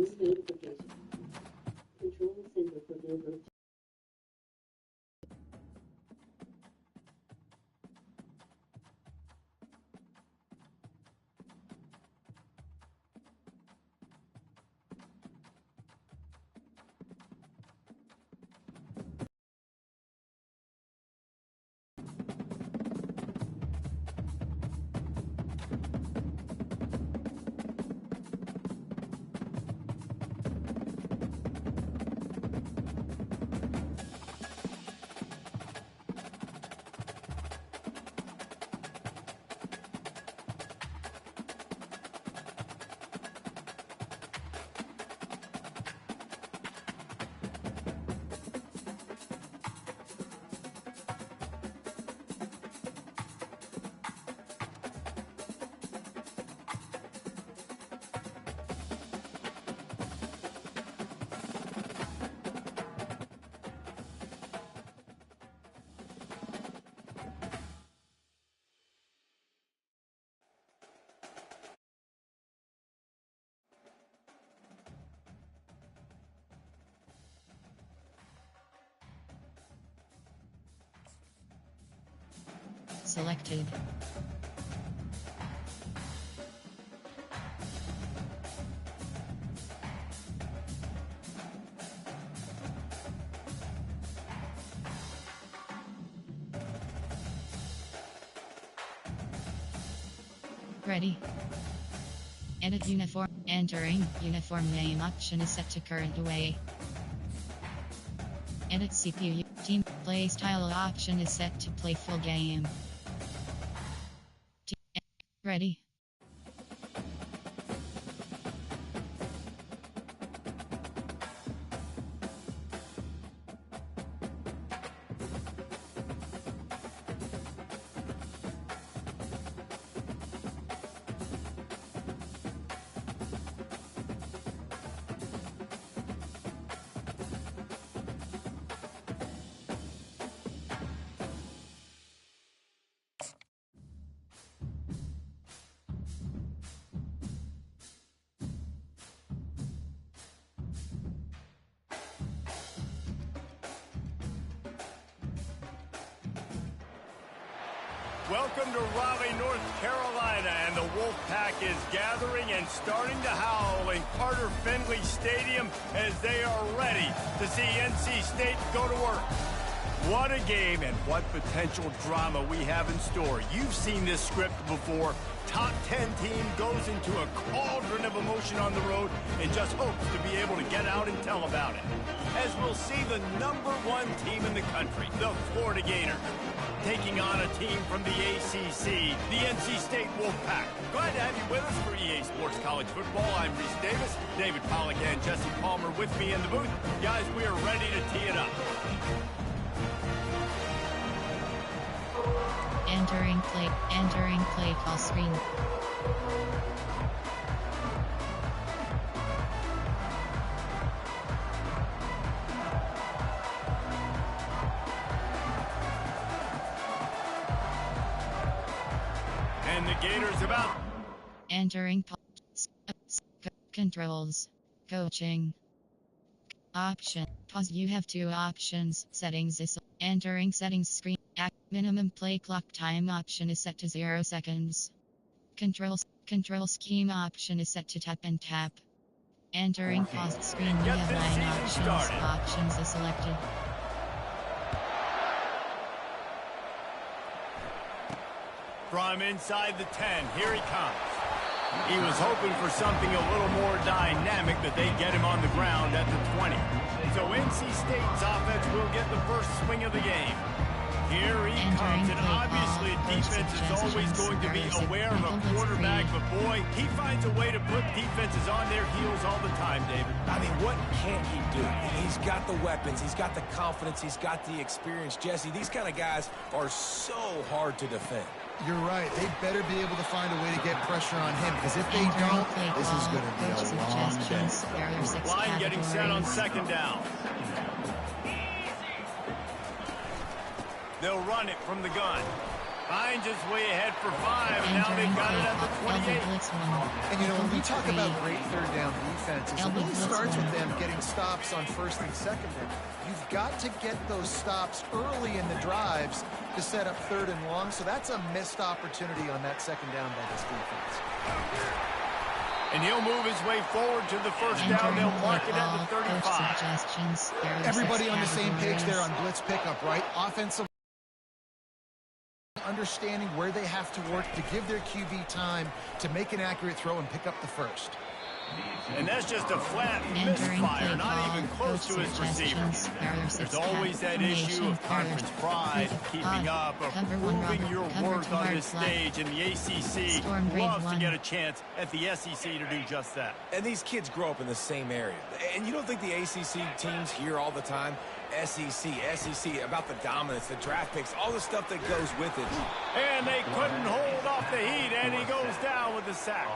this notification. Control Center for Denver. Selected. Ready. Edit uniform. Entering uniform name option is set to current away. Edit CPU. Team play style option is set to play full game. Ready. Welcome to Raleigh, North Carolina, and the Wolfpack is gathering and starting to howl in Carter Finley Stadium as they are ready to see NC State go to work. What a game and what potential drama we have in store. You've seen this script before. Top 10 team goes into a cauldron of emotion on the road and just hopes to be able to get out and tell about it. As we'll see the #1 team in the country, the Florida Gators, taking on a team from the ACC, the NC State Wolfpack. Glad to have you with us for EA Sports College Football. I'm Reese Davis, David Pollack and Jesse Palmer with me in the booth. Guys, we are ready to tee it up. Entering play call screen. And the Gators about. Entering controls. Coaching. Option. Pause. You have two options. Settings is entering settings screen. Minimum play clock time option is set to 0 seconds. Control scheme option is set to tap and tap. Entering pause screen. You have 9 options. Options is selected. From inside the 10, here he comes. He was hoping for something a little more dynamic, that they get him on the ground at the 20. So NC State's offense will get the first swing of the game. Here he comes, and obviously defense is always going to be aware of a quarterback, but boy, he finds a way to put defenses on their heels all the time, David. I mean, what can't he do? He's got the weapons, he's got the confidence, he's got the experience. Jesse, these kind of guys are so hard to defend. You're right. They better be able to find a way to get pressure on him, because if they don't, this is going to be a long day. Line getting set on second down. They'll run it from the gun. Finds his way ahead for 5, and now they've got it at the 28. And you know, when we talk about great third down defenses, it really starts with them getting stops on first and second down. You've got to get those stops early in the drives to set up third and long, so that's a missed opportunity on that second down by this defense. And he'll move his way forward to the first down. They'll mark it at the 35. Everybody on the same page there on blitz pickup, right? Offensive understanding where they have to work to give their QB time to make an accurate throw and pick up the first. And that's just a flat misfire, not even close to his receiver. There's always that issue of conference pride, keeping up, of proving your worth on this stage, and the ACC loves to get a chance at the SEC to do just that. And these kids grow up in the same area. And you don't think the ACC teams hear all the time, SEC, about the dominance, the draft picks, all the stuff that goes with it. And they couldn't hold off the heat, and he goes down with the sack.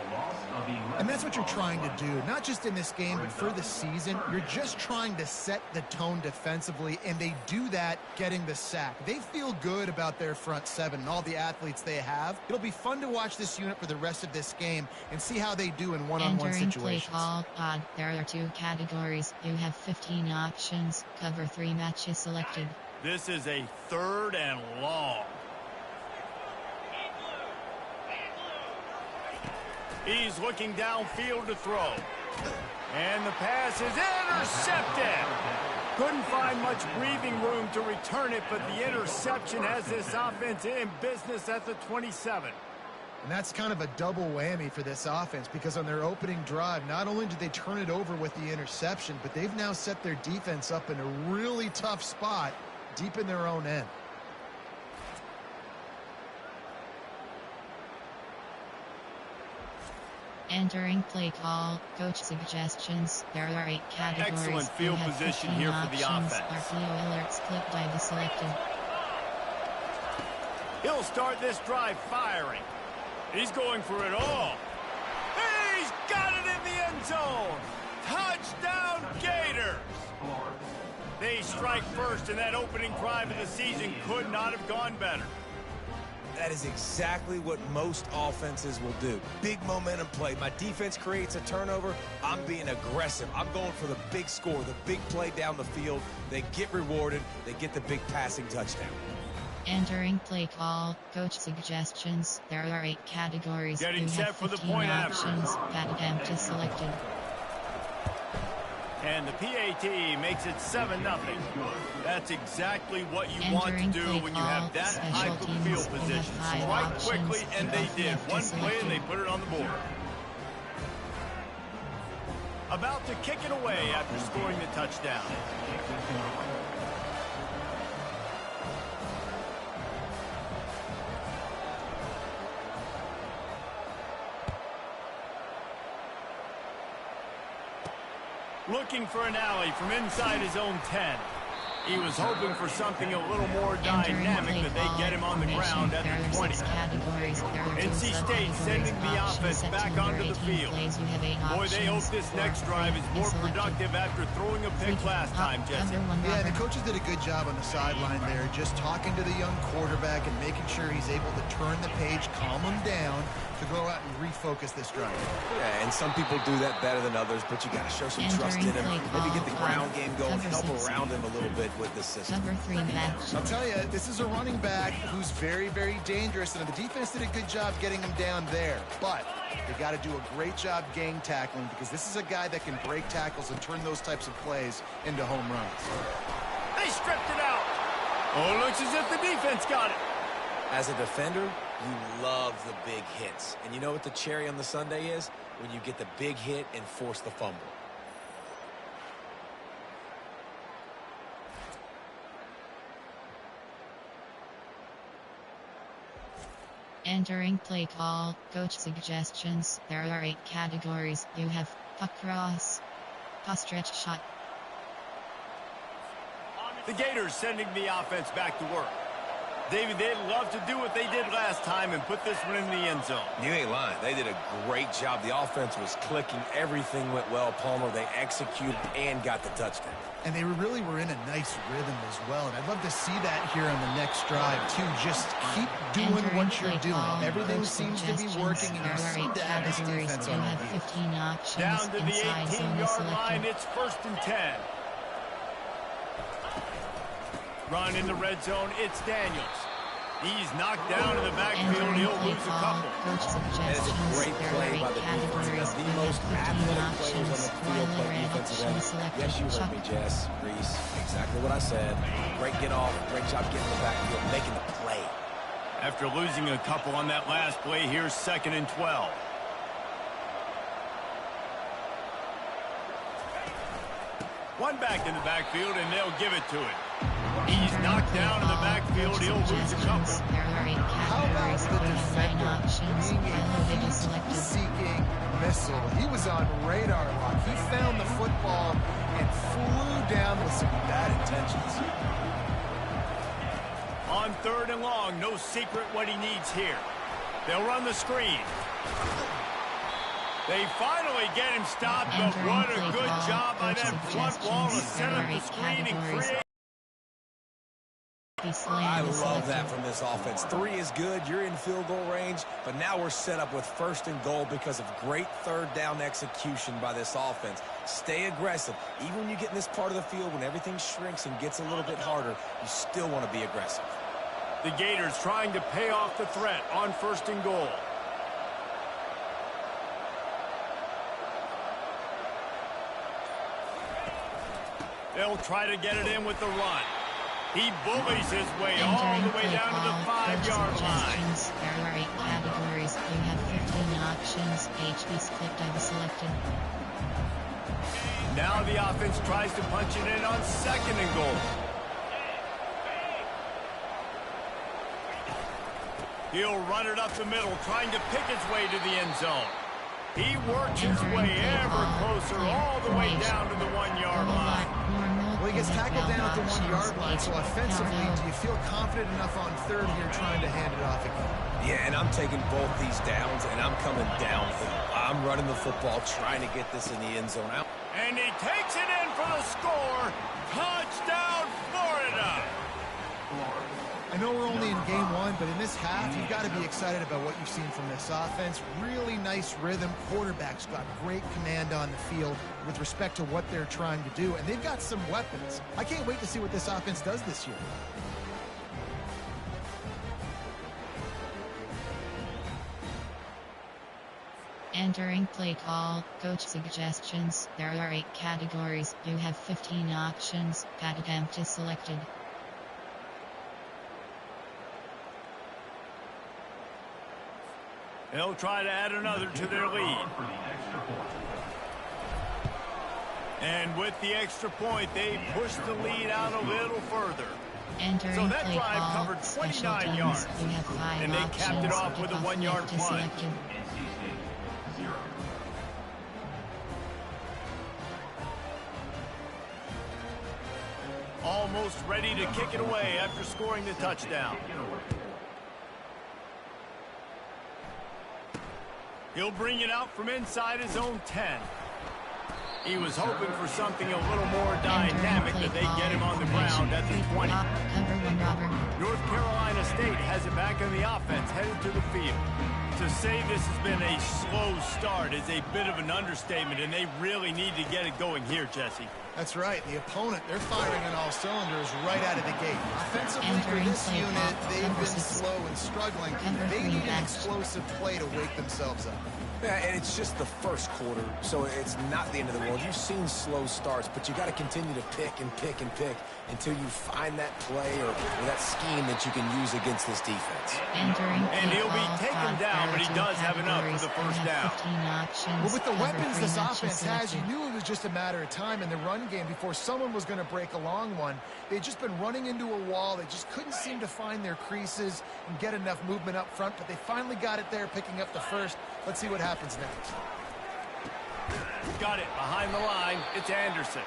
And that's what you're trying to do, not just in this game, but for the season. You're just trying to set the tone defensively, and they do that getting the sack. They feel good about their front seven and all the athletes they have. It'll be fun to watch this unit for the rest of this game and see how they do in one-on-one situations. Play call pod. There are 2 categories. You have 15 options. Cover 3 matches selected. This is a 3rd and long. He's looking downfield to throw. And the pass is intercepted. Couldn't find much breathing room to return it, but the interception has this offense in business at the 27. And that's kind of a double whammy for this offense, because on their opening drive, not only did they turn it over with the interception, but they've now set their defense up in a really tough spot deep in their own end. Entering play call, coach suggestions. There are 8 categories. Excellent field position here for the offense. RPO alerts click by the selected. He'll start this drive firing. He's going for it all. He's got it in the end zone. Touchdown, Gators. They strike first, and that opening drive of the season could not have gone better. That is exactly what most offenses will do. Big momentum play. My defense creates a turnover. I'm being aggressive. I'm going for the big score, the big play down the field. They get rewarded. They get the big passing touchdown. Entering play call, coach suggestions. There are 8 categories. Getting set for the point options. Pat attempt is selected. And the PAT makes it 7-0. That's exactly what you want to do when you have that type of field position. Strike quickly, and they did. One play, and they put it on the board. About to kick it away after scoring the touchdown. Looking for an alley from inside his own 10. He was hoping for something a little more dynamic, but they get him on the ground at the 20. NC State sending the offense back onto the field. Boy, they hope this next drive is more productive after throwing a pick last time, Jesse. Yeah, the coaches did a good job on the sideline there, just talking to the young quarterback and making sure he's able to turn the page, calm him down, to go out and refocus this drive. Yeah, and some people do that better than others, but you got to show some trust in him. Maybe get the ground game going, help around him a little bit with the system. Number 3 match. I'll tell you, this is a running back who's very, very dangerous, and the defense did a good job getting him down there. But they got to do a great job gang tackling, because this is a guy that can break tackles and turn those types of plays into home runs. They stripped it out. Oh, it looks as if the defense got it. As a defender, you love the big hits. And you know what the cherry on the sundae is? When you get the big hit and force the fumble. Entering play call, coach suggestions. There are 8 categories. You have puck cross, pass stretch shot. The Gators sending the offense back to work. David, they'd love to do what they did last time and put this one in the end zone. You ain't lying. They did a great job. The offense was clicking. Everything went well, Palmer. They executed and got the touchdown. And they really were in a nice rhythm as well. And I'd love to see that here on the next drive, too. Just keep doing what you're doing. Everything seems to be working, and you see that as defense on the field. 15 options Down to the 18-yard line, it's 1st and 10. Run in the red zone, it's Daniels. He's knocked down in the backfield. He'll lose a couple. That is a great play by the defense. The most athletic players on the field play defensive end. Yes, you heard me, Jess, Reese. Exactly what I said. Great get off. Great job getting in the backfield, making the play. After losing a couple on that last play, here's 2nd and 12. One back in the backfield, and they'll give it to him. He's knocked down in the backfield. He'll lose a couple. How about the defender being a seeking missile? He was on radar lock. He found the football and flew down with some bad intentions. On 3rd and long, no secret what he needs here. They'll run the screen. They finally get him stopped, but what a good job by that front wall to set up the screen and create. I love that from this offense. 3 is good. You're in field goal range, but now we're set up with 1st and goal because of great 3rd down execution by this offense. Stay aggressive. Even when you get in this part of the field, when everything shrinks and gets a little bit harder, you still want to be aggressive. The Gators trying to pay off the threat on 1st and goal. They'll try to get it in with the run. He bullies his way all the way down to the 5-yard line. There are 8 categories. You have 15 options. HB's clicked. I've selected. Now the offense tries to punch it in on 2nd and goal. He'll run it up the middle, trying to pick his way to the end zone. He works his way ever closer all the way down to the 1-yard line. Well, he gets tackled down at the 1-yard line, so offensively, do you feel confident enough on 3rd here trying to hand it off again? Yeah, and I'm taking both these downs, and I'm coming downhill. I'm running the football, trying to get this in the end zone. And he takes it in for the score. Touchdown, Florida! I know we're only in game 1, but in this half, you've got to be excited about what you've seen from this offense. Really nice rhythm. Quarterback's got great command on the field with respect to what they're trying to do, and they've got some weapons. I can't wait to see what this offense does this year. Entering play call, coach suggestions. There are 8 categories. You have 15 options. Pat attempt is selected. They'll try to add another to their lead. And with the extra point, they push the lead out a little further. Entering So that play drive call, covered special 29 teams. yards. You have 5 And they options. capped it off with a Kickoff 1-yard left is punt. selected. Almost ready to kick it away after scoring the touchdown. He'll bring it out from inside his own 10. He was hoping for something a little more dynamic, that they get him on the ground at the 20. North Carolina State has it back on the offense, headed to the field. To say this has been a slow start is a bit of an understatement, and they really need to get it going here, Jesse. That's right. The opponent, they're firing on all cylinders right out of the gate. Offensively for this unit, they've been slow and struggling. They need an explosive play to wake themselves up. Yeah, and it's just the first quarter, so it's not the end of the world. You've seen slow starts, but you got to continue to pick and pick and pick until you find that play or that scheme that you can use against this defense. And he'll be taken down, but he does have enough for the first down. Well, with the weapons this offense has, you knew it was just a matter of time in the run game before someone was going to break a long one. They'd just been running into a wall. They just couldn't seem to find their creases and get enough movement up front, but they finally got it there, picking up the first. Let's see what happens next. Got it behind the line. It's Anderson.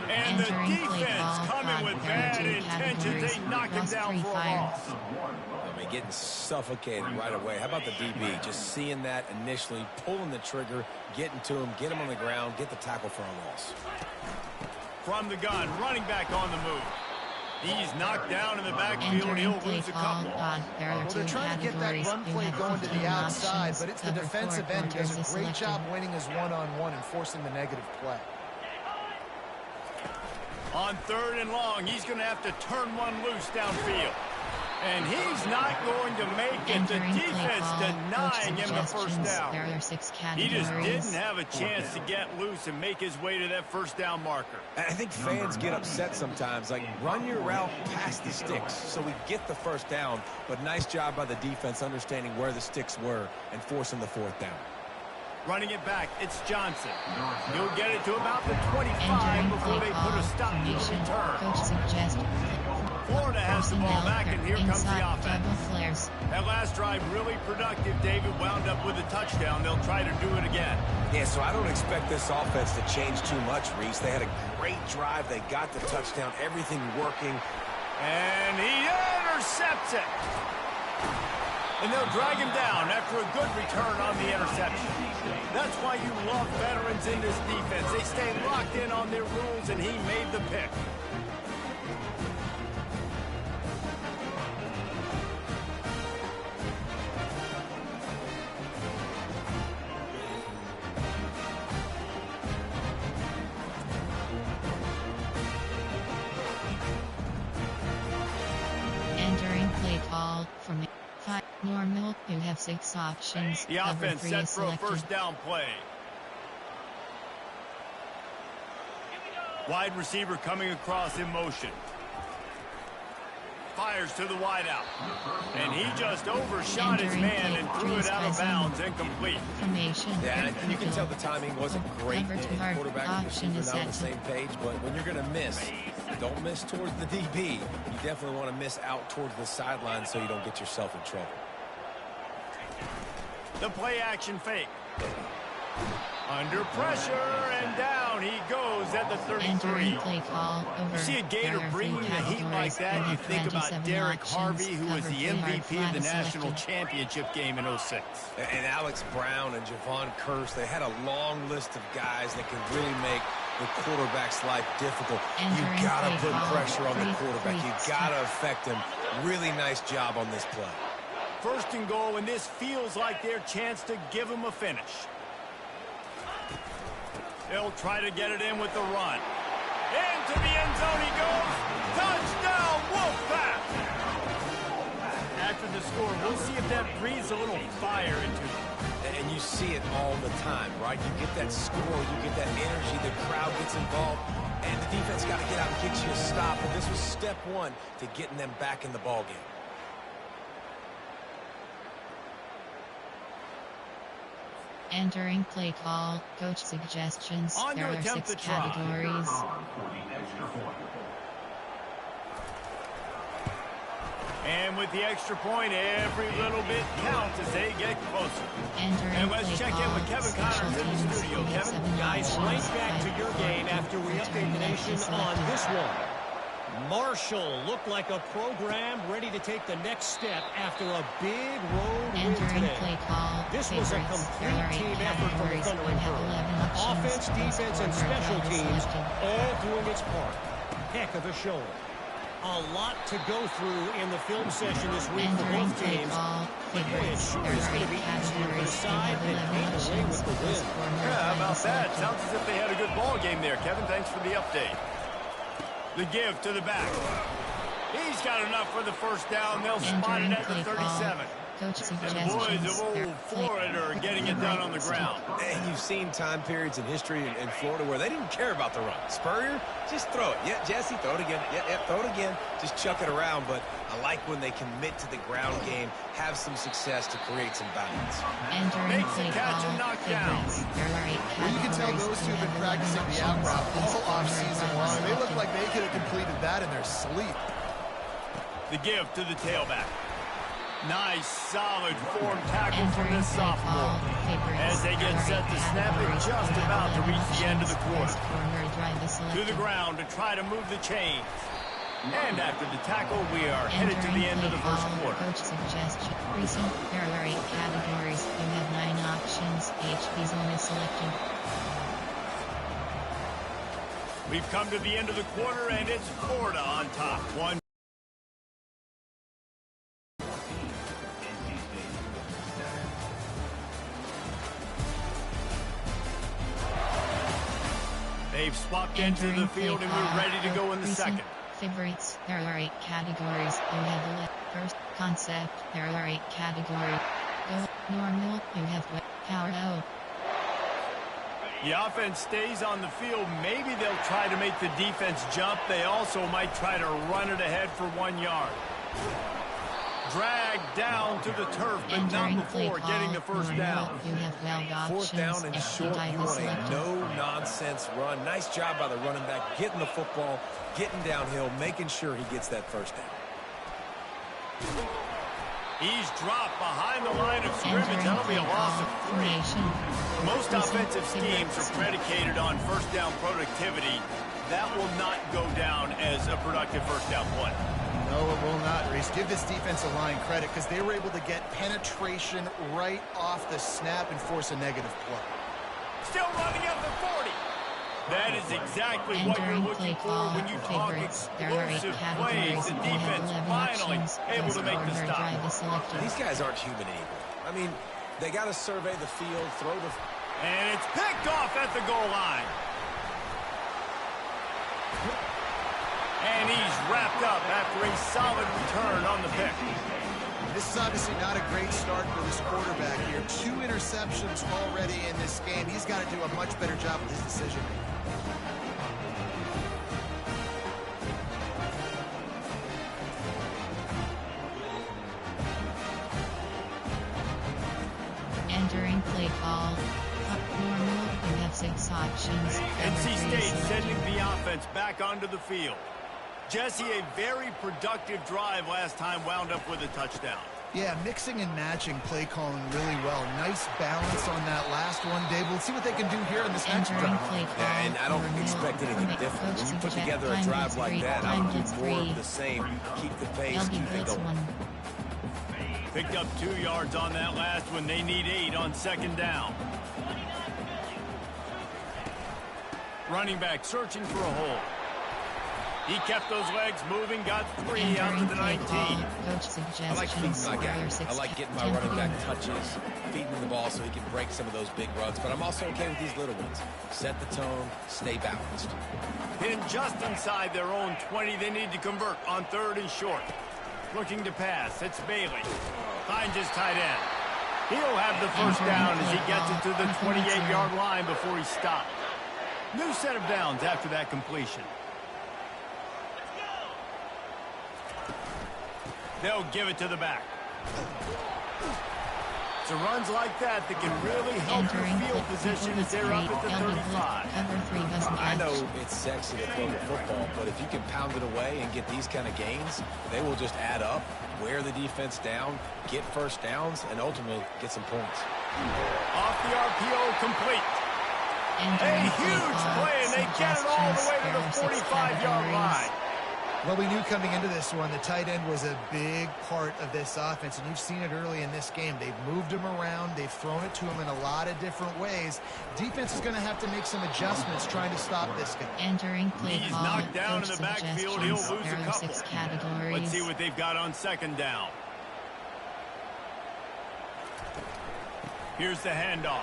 And the Entering play defense call, coming with there are bad two intentions. categories. They knock him Lost down 3 for a fire. loss. I mean, getting suffocated right away. How about the DB? Just seeing that initially, pulling the trigger, getting to him, get him on the ground, get the tackle for a loss. From the gun, running back on the move. He's knocked down in the backfield. Entering He'll play lose a call, couple. there are Well, two they're trying to get that categories. run You play have going to 15 the outside, options. but it's the Cover defensive 4 end who does quarters a is great selected. job winning his one-on-one and forcing the negative play. On 3rd and long, he's going to have to turn one loose downfield. And he's not going to make it. The Entering play defense call, denying him the first suggestions. down. There are 6 He categories. just didn't have a chance to get loose and make his way to that first down marker. And I think fans get upset sometimes. Like, run your route past the sticks so we get the first down. But nice job by the defense understanding where the sticks were and forcing the 4th down. Running it back, it's Johnson. He'll get it to about the 25 Entering before play they call, put a stop to the formation. return. Coach suggests Florida has the ball back, and here comes the inside offense. double flares. That last drive really productive. David wound up with a touchdown. They'll try to do it again. Yeah, so I don't expect this offense to change too much, Reese. They had a great drive. They got the touchdown, everything working. And he intercepts it. And they'll drag him down after a good return on the interception. That's why you love veterans in this defense. They stay locked in on their rules, and he made the pick. Entering play call from 5 normal. You have 6 options. The Cover offense 3 set is for a selected. first down play. Wide receiver coming across in motion. Fires to the wideout. And he just overshot his Entering man play and threw it out of three bounds, incomplete. Formation. Yeah, and you can tell the timing wasn't great. Cover And two hard. quarterback and Option receiver is not on the set. same page, but when you're going to miss, don't miss towards the DB. You definitely want to miss out towards the sideline so you don't get yourself in trouble. The play action fake. Under pressure, and down he goes at the 33. Entering play call over. You see a Gator There are bringing three the heat like categories. that, You you have think about 27 Derek options. Harvey, who was Cover the three hard. MVP of Flat the is national selected. championship game in 06. And Alex Brown and Javon Curse, they had a long list of guys that could really make the quarterback's life difficult. You Entering got to play put call. pressure on the 3-3 quarterback. You got to affect him. Really nice job on this play. First and goal, and this feels like their chance to give him a finish. They'll try to get it in with the run. Into the end zone he goes. Touchdown, Wolfpack! After the score, we'll see if that breathes a little fire into them. And you see it all the time, right? You get that score, you get that energy, the crowd gets involved, and the defense got to get out and get you a stop. And this was step one to getting them back in the ballgame. Entering play call. Coach suggestions. On to There are attempt 6 the try. categories. And with the extra point, every little bit counts as they get closer. Entering And let's play check in call. with Kevin Special Connors in the teams. studio. You have Kevin? 7 Guys, options. right back to 5 your game after we update the nation on this one. Marshall looked like a program ready to take the next step after a big road win Entering today. play call. This was a Favorites. There complete are 8 team effort from the categories. Thunder You and have Herd. 11 options. Offense, defense, and Score special is teams selected. all doing its part. Heck of a showing. A lot to go through in the film session this week for Entering both play teams. call. But boy, it Favorites. sure There is are going 8 to be easier for the categories. You side have that 11 came away options. with the win. Score Yeah, how about is that? selected. Sounds as if they had a good ball game there, Kevin. Thanks for the update. The give to the back. He's got enough for the first down. They'll spot it Entering at the play call. 37. Coach And the boys suggestions. of There old are Florida are getting it done on the ground. And you've seen time periods in history in Florida where they didn't care about the run. Spurrier, just throw it. Yeah, Jesse, throw it again. Yeah, throw it again. Just chuck it around. But I like when they commit to the ground game, have some success to create some balance. Entering Makes the play catch call. and knock down. Favorites. There are 8 Well, you can tell categories. those two You have been have 11 practicing the out route options. all off-season Score long. is They look selected. like they could have completed that in their sleep. The give to the tailback. Nice, solid form tackle from this sophomore. As they get set to snap it, just about to reach the end of the quarter. To the ground to try to move the chains. And after the tackle, we are headed to the end of the first quarter. Coach suggestion. Recent, there are 8 categories. You have 9 options. HP's only selected. We've come to the end of the quarter, and it's Florida on top. One. They've swapped into the field, and we're ready to go in the second. Favorites, there are 8 categories. You have the first concept, there are 8 categories. Go, normal, you have power O. The offense stays on the field. Maybe they'll try to make the defense jump. They also might try to run it ahead for 1 yard. Dragged down to the turf, but not before getting the first down. You have Fourth down and short, you want a no-nonsense run. Nice job by the running back, getting the football, getting downhill, making sure he gets that first down. He's dropped behind the line of scrimmage. That'll be a loss of 3. Most offensive schemes are predicated on first down productivity. That will not go down as a productive first down play. No, it will not, Reese. Give this defensive line credit because they were able to get penetration right off the snap and force a negative play. Still running at the 40. That is exactly what you're looking for when you talk explosive plays. The defense finally able to make the stop. These guys aren't human anymore. I mean, they got to survey the field, throw the... And it's picked off at the goal line. And he's wrapped up after a solid return on the pick. This is obviously not a great start for this quarterback here. 2 interceptions already in this game. He's got to do a much better job with his decision. Entering play call. Normal, you have 6 options. NC State sending the offense back onto the field. Jesse, a very productive drive last time, wound up with a touchdown. Yeah, mixing and matching play calling really well. Nice balance on that last one, Dave. We'll see what they can do here in this next drive. Yeah, and I don't expect anything different. When you put together a drive like that, I would do more of the same. Keep the pace, keep it going. Picked up 2 yards on that last one. They need 8 on second down. Running back searching for a hole. He kept those legs moving, got 3 out to the 19. I like feeding my guy. I like getting my running back touches, feeding the ball so he can break some of those big runs. But I'm also okay with these little ones. Set the tone, stay balanced. Pinned just inside their own 20. They need to convert on 3rd and short. Looking to pass. It's Bailey. Finds his tight end. He'll have the first down as he gets it to the 28-yard line before he stopped. New set of downs after that completion. They'll give it to the back. So runs like that can really help your field position as they're up at the 35. I know it's sexy to throw the football, but if you can pound it away and get these kind of gains, they will just add up, wear the defense down, get first downs, and ultimately get some points. Off the RPO, complete. A huge play, and they get it all the way to the 45-yard line. Well, we knew coming into this one, the tight end was a big part of this offense, and you've seen it early in this game. They've moved him around. They've thrown it to him in a lot of different ways. Defense is going to have to make some adjustments trying to stop this guy. Entering play He's call. knocked down in the backfield. He'll lose a couple. 6 categories. Let's see what they've got on second down. Here's the handoff.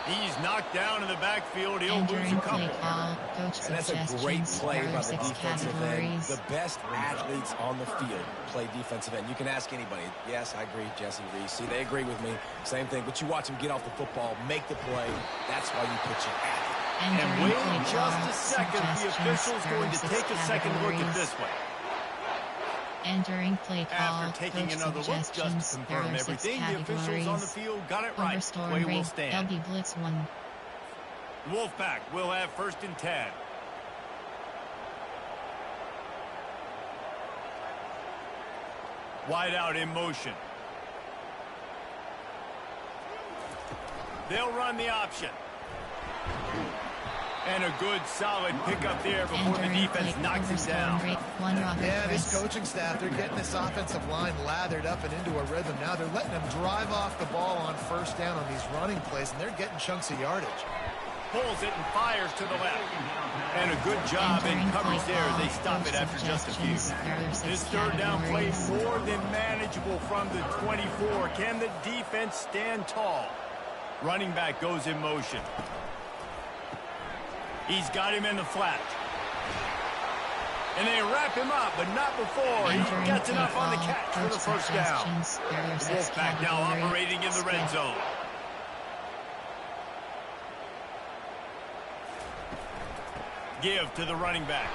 He's knocked down in the backfield. He'll lose a couple. And that's a great play by the defensive end. The best athletes on the field play defensive end. You can ask anybody. Yes, I agree, Jesse, Reese. See, they agree with me. Same thing. But you watch them get off the football, make the play. That's why you put your athlete. And wait just a second. The official's going to take a second look at this one. Entering play call. After taking another look just to confirm everything, the officials on the field got it right. Play will stand. LB blitz 1. Wolfpack will have 1st and 10. Wide out in motion. They'll run the option. And a good, solid pickup there before the defense knocks it down. Yeah, this coaching staff, they're getting this offensive line lathered up and into a rhythm. Now they're letting them drive off the ball on first down on these running plays, and they're getting chunks of yardage. Pulls it and fires to the left. And a good job in coverage there as they stop it after just a few. This third down play more than manageable from the 24. Can the defense stand tall? Running back goes in motion. He's got him in the flat. And they wrap him up, but not before. He gets enough on the catch for the first down. Wolfpack now operating in the red zone. Give to the running back.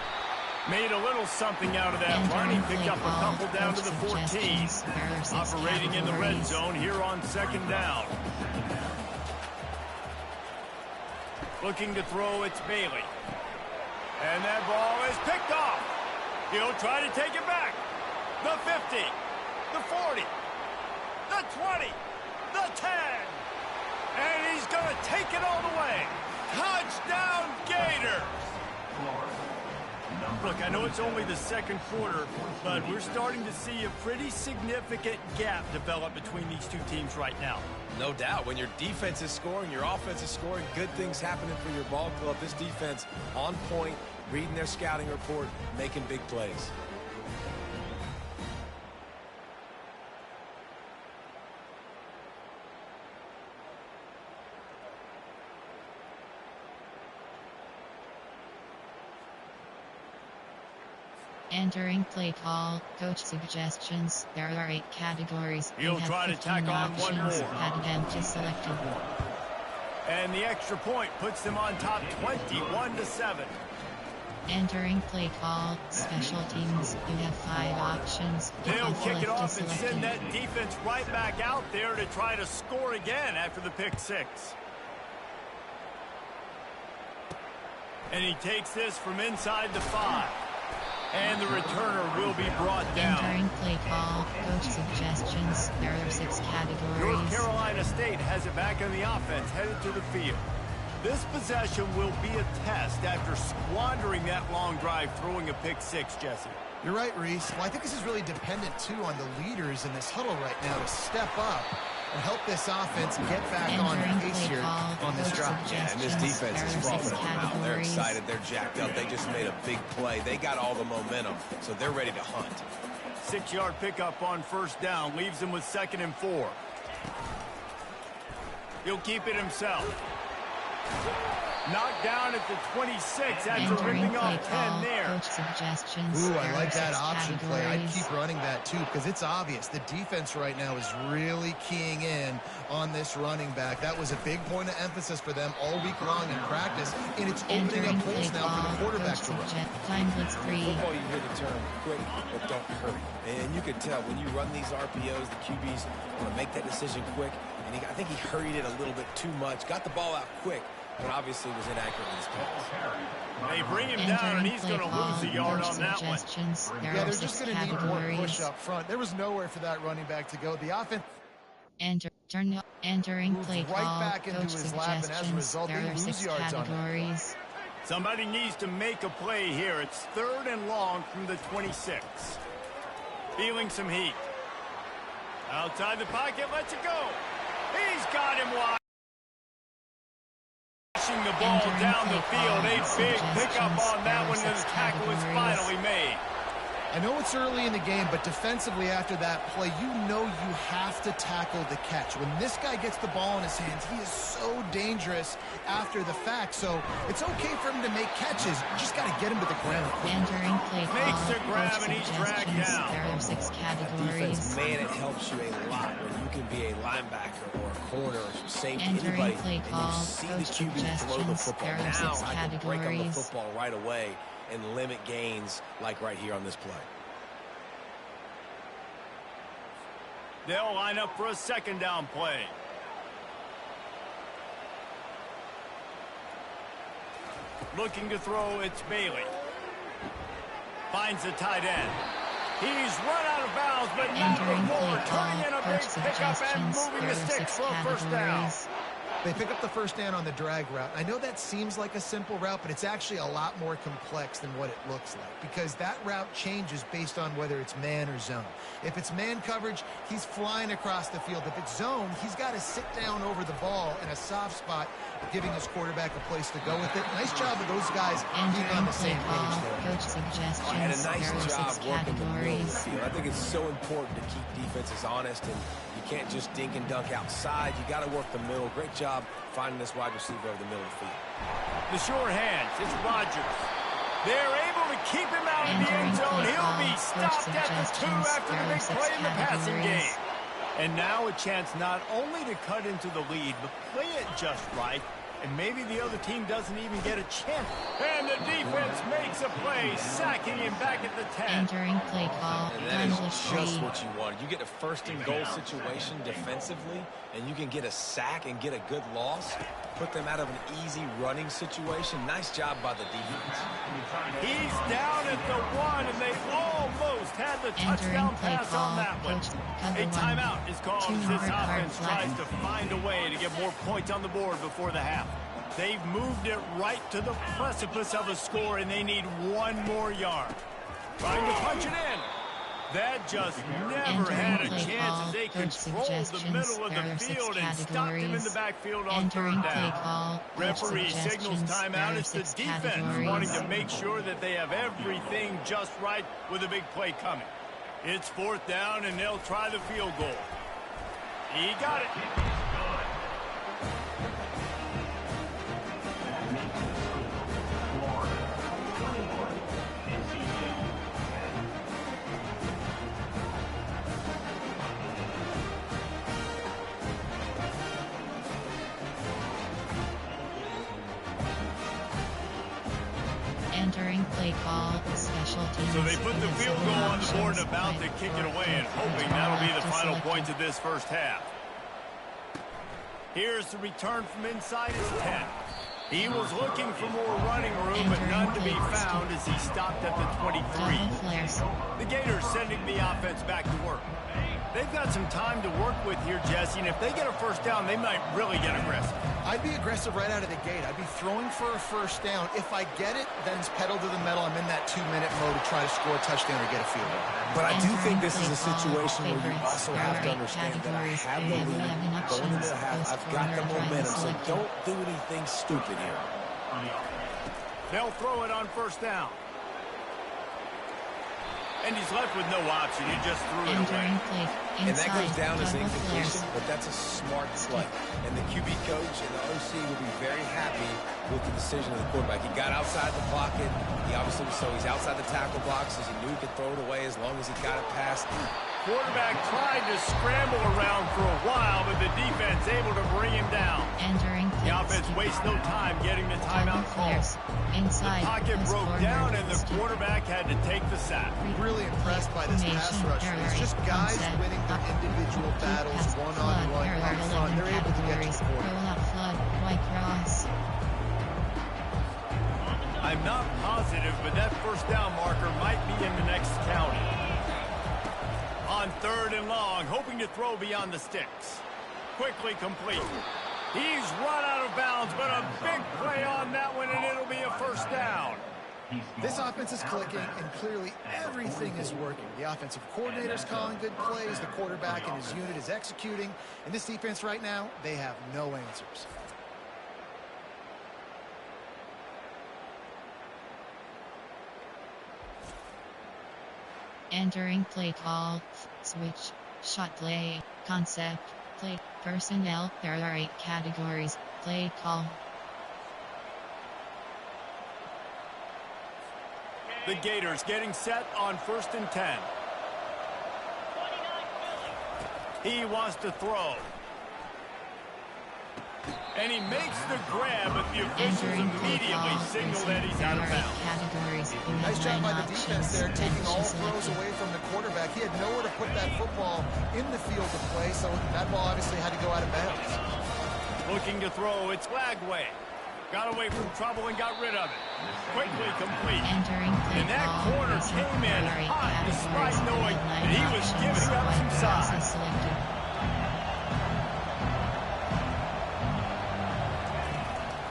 Made a little something out of that run. He picked up a couple down to the 14. Operating in the red zone here on second down. Looking to throw, it's Bailey. And that ball is picked off. He'll try to take it back. The 50, the 40, the 20, the 10. And he's going to take it all the way. Touchdown, Gators. Look, I know it's only the second quarter, but we're starting to see a pretty significant gap develop between these two teams right now. No doubt. When your defense is scoring, your offense is scoring, good things happening for your ball club. This defense on point, reading their scouting report, making big plays. Entering play call, coach suggestions. There are 8 categories. He'll try to tack on one more. Added empty selected. And the extra point puts them on top 21-7. Entering play call, special teams. You have 5 options. They'll kick it off and send that defense right back out there to try to score again after the pick 6. And he takes this from inside the 5. And the returner will be brought down. Entering play call, coach suggestions. There are 6 categories. North Carolina State has it back on the offense, headed to the field. This possession will be a test after squandering that long drive, throwing a pick 6, Jesse. You're right, Reese. Well, I think this is really dependent, too, on the leaders in this huddle right now to step up and help this offense get back on pace here on this drive. Yeah, and this defense is frothing at the mouth. They're excited. They're jacked up. They just made a big play. They got all the momentum, so they're ready to hunt. 6-yard pickup on first down leaves them with 2nd and 4. He'll keep it himself. Knocked down at the 26 after ripping off 10 there. Coach suggestions. Ooh, I like that option play. I'd keep running that too because it's obvious. The defense right now is really keying in on this running back. That was a big point of emphasis for them all week long in practice, and it's opening up holes now for the quarterback to run. Time blitz 3. Football, you hear the term quick, but don't hurry. And you can tell when you run these RPOs, the QBs want to make that decision quick. And I think he hurried it a little bit too much. Got the ball out quick, but obviously was inaccurate in his pass. They bring him down, and he's going to lose a yard on that one. Yeah, they're just going to need more push up front. There was nowhere for that running back to go. The offense entering play right call, back into his lap, and as a result, they lose yards on it. Somebody needs to make a play here. It's 3rd and long from the 26. Feeling some heat. Outside the pocket, lets it go. He's got him wide. Pushing the ball down the field. A big pickup on that one, and the tackle is finally made. I know it's early in the game, but defensively after that play, you know you have to tackle the catch. When this guy gets the ball in his hands, he is so dangerous after the fact. So it's okay for him to make catches. You just got to get him to the ground. Entering play call, makes the grab, and he's dragged down. There are 6 categories. Defense, man, it helps you a lot when you can be a linebacker or a corner or safety, Entering anybody, play and call, you see the coach QB throw the suggestions. football. There are Now 6 I can break on the categories. football right away and limit gains like right here on this play. They'll line up for a 2nd down play. Looking to throw, it's Bailey. Finds the tight end. He's run out of bounds, but not Entering before play call, turning in a big coach pickup and suggestions, moving there the are sticks 6 for a first down. categories. They pick up the first down on the drag route. I know that seems like a simple route, but it's actually a lot more complex than what it looks like because that route changes based on whether it's man or zone. If it's man coverage, he's flying across the field. If it's zone, he's got to sit down over the ball in a soft spot, giving his quarterback a place to go with it. Nice job of those guys being on the same page there. Coach suggestions, And a nice there are job 6 working the middle of the categories. field. I think it's so important to keep defenses honest, and you can't just dink and dunk outside. You got to work the middle. Great job finding this wide receiver over the middle of the field. The short hands, it's Rodgers. They're able to keep him out of the end zone. He'll be stopped at the 2 after the big play in the passing game. And now a chance not only to cut into the lead, but play it just right. And maybe the other team doesn't even get a chance. And the defense makes a play, sacking him back at the 10. Entering play call, And that final is just what you want. You get a first and goal situation defensively, and you can get a sack and get a good loss. Put them out of an easy running situation. Nice job by the defense. He's down at the 1, and they almost had the touchdown play pass call, on that one. coach, A timeout is called as this 2-yard offense flag. tries to find a way to get more points on the board before the half. They've moved it right to the precipice of a score, and they need 1 more yard. Trying to punch it in. That just never had a chance as they controlled the middle of the field and stopped him in the backfield on Entering 3rd play down. call, Referee signals timeout. It's the defense wanting to make sure that they have everything just right with a big play coming. It's 4th down, and they'll try the field goal. He got it. Entering play call, special teams. So they put the field goal on the board and options, about to kick it away, and hoping that'll be the final points of this first half. Here's the return from inside his 10. He was looking for more running room, but none to be found as he stopped at the 23. The Gators sending the offense back to work. They've got some time to work with here, Jesse, and if they get a first down, they might really get aggressive. I'd be aggressive right out of the gate. I'd be throwing for a first down. If I get it, then it's pedal to the metal. I'm in that 2-minute mode to try to score a touchdown or get a field goal. But I do think this is a situation where you also have to understand that I have the lead going into the half. I've got the momentum, so don't do anything stupid here. They'll throw it on first down. And he's left with no option. He just threw it away. And that goes down as an incompletion, but that's a smart play. And the QB coach and the OC will be very happy with the decision of the quarterback. He got outside the pocket. He obviously was so he's outside the tackle boxes. He knew he could throw it away as long as he got it past. Quarterback tried to scramble around for a while, but the defense able to bring him down. The offense wastes no time getting the timeout call. The pocket broke down, and the quarterback had to take the sack. Really impressed by this pass rush. It's just guys winning their individual battles one-on-one up front. They're able to get to the quarterback. I'm not positive, but that first down marker might be in the next county. On 3rd and long, hoping to throw beyond the sticks. Quickly complete. He's run out of bounds, but a big play on that one, and it'll be a first down. This offense is clicking, and clearly everything is working. The offensive coordinator's calling good plays. The quarterback and his unit is executing. And this defense right now, they have no answers. Entering play call, switch, shot play, concept, play, personnel. There are 8 categories. Play call. The Gators getting set on 1st and 10. He wants to throw. And he makes the grab, but the officials immediately signal that he's out of bounds. Nice job by the defense there, taking all throws away from the quarterback. He had nowhere to put that football in the field of play, so that ball obviously had to go out of bounds. Looking to throw, it's Lagway. Got away from trouble and got rid of it. Quickly complete. Entering play And that call, corner racing came in category hot despite categories, knowing nine that he was options, giving up some white cross is size. selected.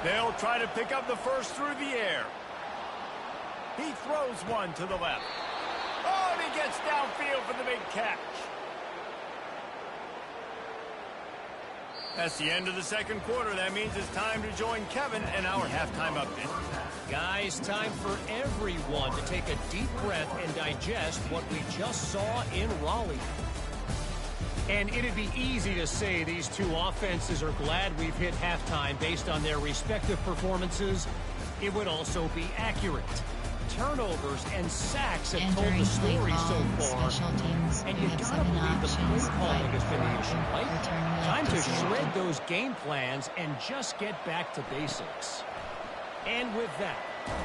They'll try to pick up the first through the air. He throws one to the left. Oh, and he gets downfield for the big catch. That's the end of the second quarter. That means it's time to join Kevin in our halftime update. Guys, time for everyone to take a deep breath and digest what we just saw in Raleigh. And it'd be easy to say these two offenses are glad we've hit halftime based on their respective performances. It would also be accurate. Turnovers and sacks have told Entering the play story call, so far. special teams, And you you have gotta 7 believe the play options, calling has been the white issue, forward, right? return left Time to is selected. shred those game plans and just get back to basics. And with that,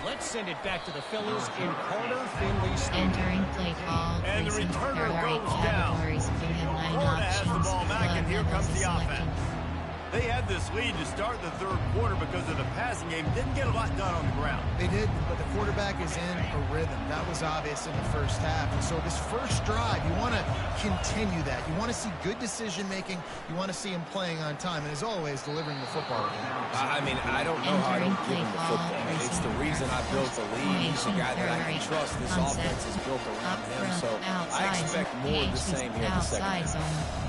let's send it back to the fellas in Carter Finley Stadium. Entering play call, And the racing returner category goes down. categories, you have 9 Florida has the options, ball back, and club here levels comes is the selected. offense. They had this lead to start the third quarter because of the passing game. Didn't get a lot done on the ground. They did, but the quarterback is in a rhythm. That was obvious in the first half. And so this first drive, you want to continue that. You want to see good decision-making. You want to see him playing on time. And as always, delivering the football. I mean, I don't know how I don't give him the football. It's the reason I built the league. He's a guy that I can trust. This offense is built around him. So I expect more of the same here in the second half.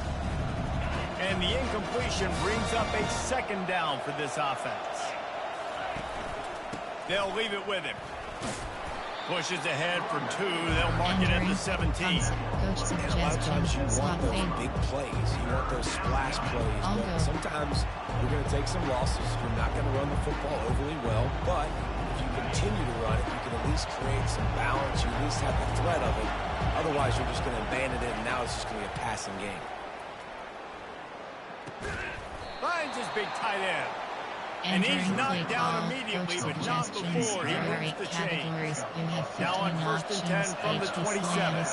And the incompletion brings up a second down for this offense. They'll leave it with him. Pushes ahead for 2. They'll mark it at the 17. Coach And a lot of times you want those big plays. You want those splash plays. But sometimes you're going to take some losses. You're not going to run the football overly well. But if you continue to run it, you can at least create some balance. You at least have the threat of it. Otherwise, you're just going to abandon it, and now it's just going to be a passing game. Finds his big tight end. And he's knocked down immediately, but not before he moves the chains. Now on first and 10 from the 27.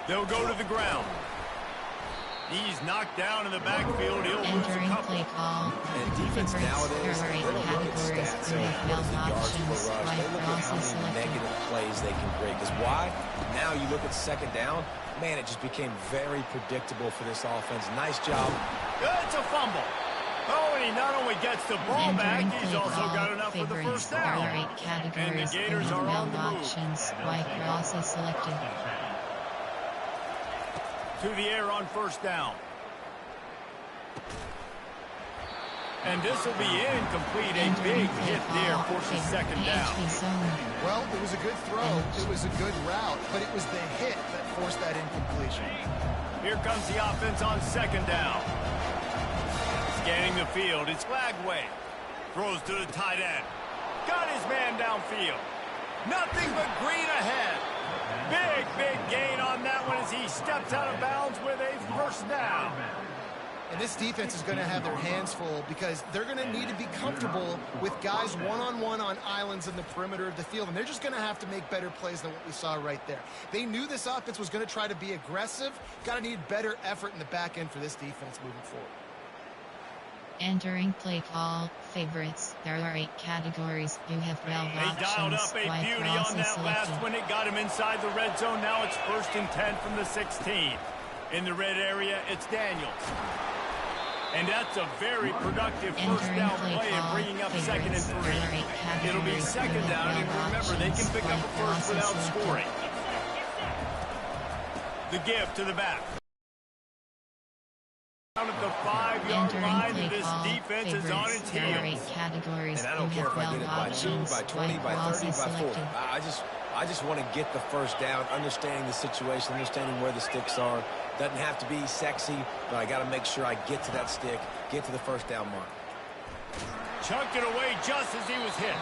They'll go to the ground. He's knocked down in the backfield. He'll lose a couple. And defense nowadays, they don't look at stats and what is the yards per rush. They look at how many negative plays they can create. Because why? Now you look at second down, man, it just became very predictable for this offense. Nice job. It's a fumble. Oh, and he not only gets the ball back, he's also got enough for the first down. And the Gators are on the move. White cross is selected. To the air on first down. And this will be incomplete. A big hit there forces second down. Well, it was a good throw. It was a good route, but it was the hit that forced that incompletion. Here comes the offense on second down. Scanning the field. It's Lagway. Throws to the tight end. Got his man downfield. Nothing but green ahead. Big gain on that one as he steps out of bounds with a first down. And this defense is going to have their hands full because they're going to need to be comfortable with guys one-on-one on islands in the perimeter of the field. And they're just going to have to make better plays than what we saw right there. They knew this offense was going to try to be aggressive. Got to need better effort in the back end for this defense moving forward. Entering play call, favorites. There are 8 categories. You have 12 options. They dialed up a beauty on that last one. It got him inside the red zone. Now it's first and 10 from the 16. In the red area, it's Daniels. And that's a very productive first down play and bringing up second and 3. It'll be second down, and remember, they can pick up a first without scoring. The give to the back. Down at the 5-yard line, this defense is on its heels. And I don't care if I did it by 2, by 20, by 30, by 40. I just want to get the first down, understanding the situation, understanding where the sticks are. Doesn't have to be sexy, but I got to make sure I get to that stick, get to the first down mark. Chucked it away just as he was hit.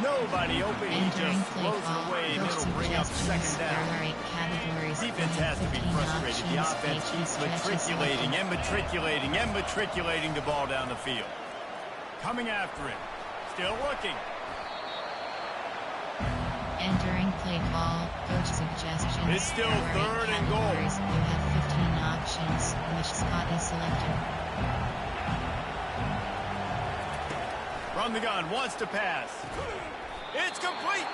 Nobody open. He just throws it away, and it'll bring up second down. Defense has to be frustrated. The offense keeps matriculating and matriculating and matriculating the ball down the field. Coming after it. Still looking. Entering play call, coach suggestions. It's still third and goal. You have 15 options. Which spot is selected? From the gun, wants to pass. It's complete.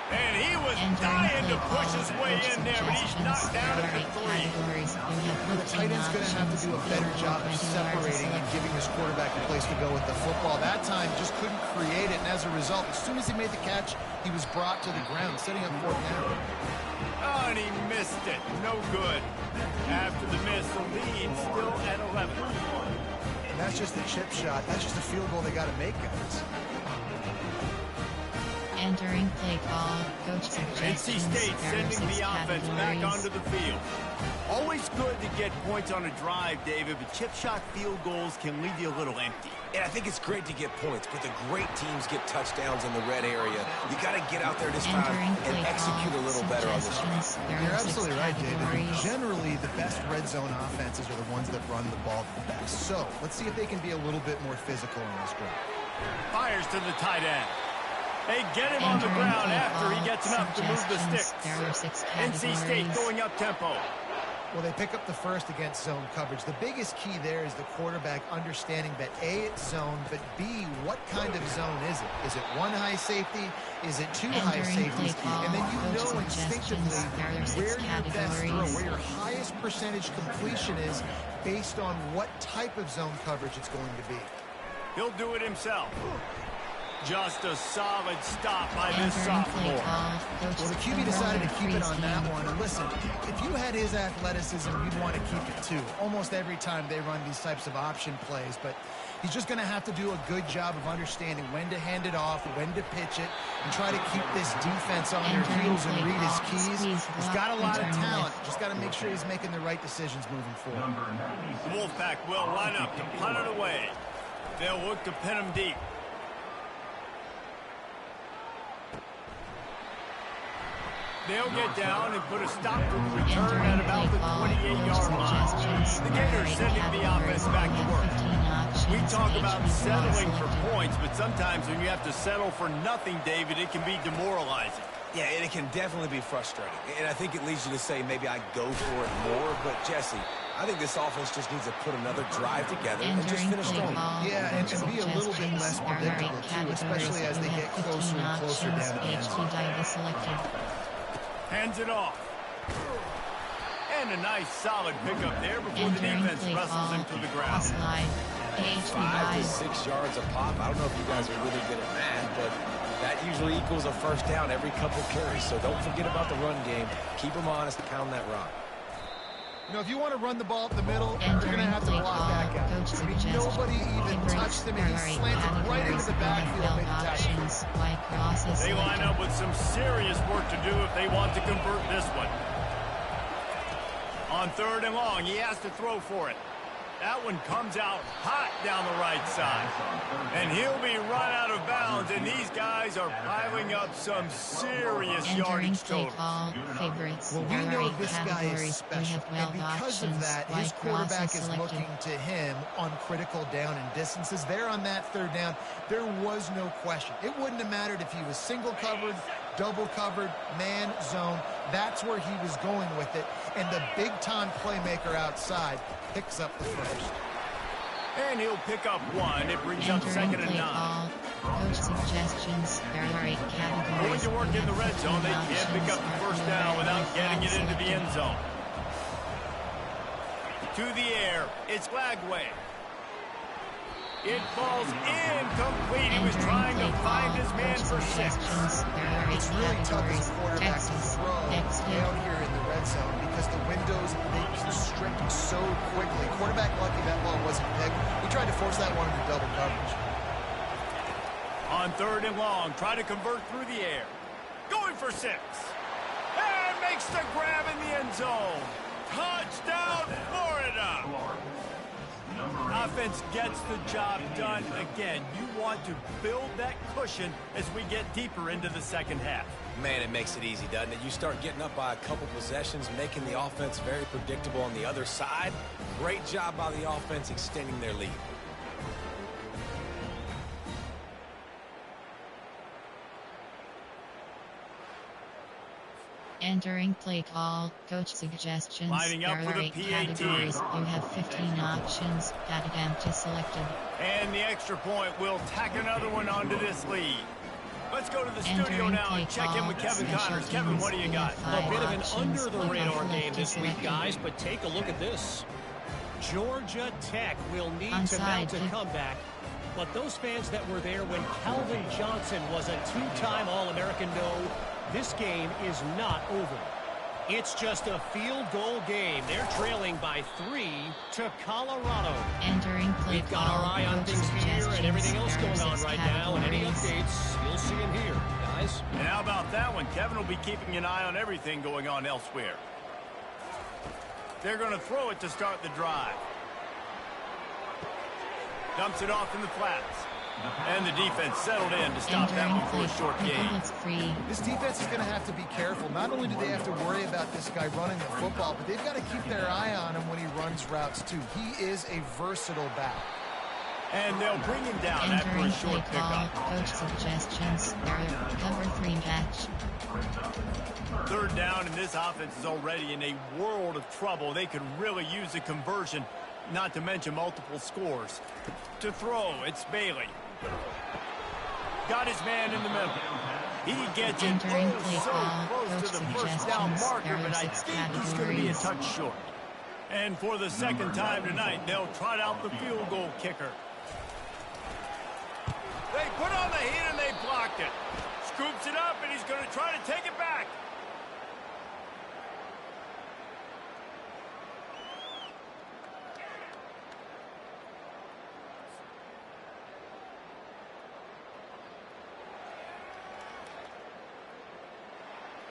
And he was Entering dying to play push call, his way coach in there, but he's knocked down at the suggestions, 3. The tight end's going to have to do a better job of separating and giving his quarterback a place to go with the football. That time just couldn't create it, and as a result, as soon as he made the catch, he was brought to the ground, setting up 4th down. Oh, and he missed it. No good. After the miss, the lead still at 11. And that's just a chip shot. That's just a field goal they got to make, guys. Entering play call, coach NC suggestions. State There are sending 6 the offense back categories. onto the field. Always good to get points on a drive, David, but chip shot field goals can leave you a little empty. And I think it's great to get points, but the great teams get touchdowns in the red area. You got to get out there this time Entering and play execute call, a little better on this drive. suggestions. There You're are 6 absolutely right, David. categories. Generally, the best red zone offenses are the ones that run the ball the best. So let's see if they can be a little bit more physical in this drive. Fires to the tight end. They get him on the Entering ground play after he call, gets enough to move the suggestions. sticks. There are 6 NC State categories. going up tempo. Well, they pick up the first against zone coverage. The biggest key there is the quarterback understanding that A, it's zone, but B, what kind of zone is it? Is it 1 high safety? Is it 2 high Entering safeties? play call, And then you coach know suggestions. instinctively There are 6 where your best throw, categories. where your highest percentage completion is based on what type of zone coverage it's going to be. He'll do it himself. Just a solid stop by this Entering play sophomore. call, coach Well, the QB decided to keep it on that one. And listen, if you had his athleticism, you'd want to keep it too. Almost every time they run these types of option plays, but he's just going to have to do a good job of understanding when to hand it off, when to pitch it, and try to keep this defense on their Entering heels and play read his call, keys. squeeze He's block, got a lot of entering talent. lift. Just got to make sure he's making the right decisions moving forward. The Wolfpack will line up to punt it away. They'll look to pin him deep. They'll get down and put a stop to the return at about the 28-yard line. The Gators sending the offense back to work. We talk about settling for points, but sometimes when you have to settle for nothing, David, it can be demoralizing. Yeah, and it can definitely be frustrating. And I think it leads you to say maybe I go for it more. But, Jesse, I think this offense just needs to put another drive together and just Entering finish play strong. call, Yeah, and coach be a little bit less suggestions. There are 8 predictable, too, especially as they categories. get You have closer 15 and closer options. down to the end Each zone. die is selected. Hands it off. And a nice solid pickup there before the Entering defense play wrestles call, him to the pass ground. slide. 5 to 6 yards a pop. I don't know if you guys are really good at math, but that usually equals a first down every couple carries. So don't forget about the run game. Keep them honest, pound that rock. You know, if you want to run the ball up the middle, you're Entering going to have to play block call, that guy. coach I mean, suggestions. nobody even Favorites. touched him, There and he are 8 slanted right into categories. the backfield, Bell made the tackle. options. Y crosses They line selected. up with some serious work to do if they want to convert this one. On 3rd and long, he has to throw for it. That one comes out hot down the right side. And he'll be run out of bounds, and these guys are piling up some serious Entering yardage play total. call, favorites. Well, we There are know 8 this guy is categories. You special, have 12 and because of options. that, Y his quarterback crosses is selected. looking to him on critical down and distances. There on that 3rd down, there was no question. It wouldn't have mattered if he was single covered, double covered, man, zone. That's where he was going with it, and the big-time playmaker outside picks up the first. And he'll pick up one. It brings up Entering 2nd and play 9. call, coach suggestions. There are 8 categories. Going to work in the red zone. They can't pick up the first down without getting it into the end zone. To the air. It's Lagway. It falls incomplete. He was trying to find his man for 6. It's really tough as a quarterback to throw out here in the red zone because the windows, they constrict so quickly. Quarterback lucky that ball wasn't picked. He tried to force that one into double coverage. On 3rd and long, try to convert through the air. Going for 6. And makes the grab in the end zone. Touchdown, Florida. Offense gets the job done again. You want to build that cushion as we get deeper into the second half. Man, it makes it easy, doesn't it? You start getting up by a couple possessions, making the offense very predictable on the other side. Great job by the offense extending their lead. Entering play call, coach suggestions. Lining up there for are the 8 PAT. categories. You have 15 options. That attempt is selected. And the extra point will tack another one onto this lead. Let's go to the studio now and check in with Kevin Connors. Kevin, what do you got? A bit of an under-the-radar One game this week, selected. guys, but take a look at this. Georgia Tech will need to Onside mount a kick. comeback, but those fans that were there when Calvin Johnson was a two-time All-American know this game is not over. It's just a field goal game. They're trailing by 3 to Colorado. Entering play We've got call, our eye on coach things here and everything else suggestions. going on There are right 6 now, and any categories. updates you'll see in here, guys. And how about that one? Kevin will be keeping an eye on everything going on elsewhere. They're going to throw it to start the drive. Dumps it off in the flats. And the defense settled in to stop that one for a short gain. It's free. This defense is going to have to be careful. Not only do they have to worry about this guy running the football, but they've got to keep their eye on him when he runs routes, too. He is a versatile back. And they'll bring him down after Entering a play short call, pickup. coach suggestions. There are cover 3 catch. Third down, and this offense is already in a world of trouble. They could really use a conversion, not to mention multiple scores. To throw, it's Bailey. Got his man in the middle. He gets it Entering play so call, close to the coach first down suggestions. marker, There are but I 6 think he's going to be a categories. touch short. And for the second time tonight, they'll trot out the field goal kicker. They put on the heat and they blocked it. Scoops it up, and he's going to try to take it back.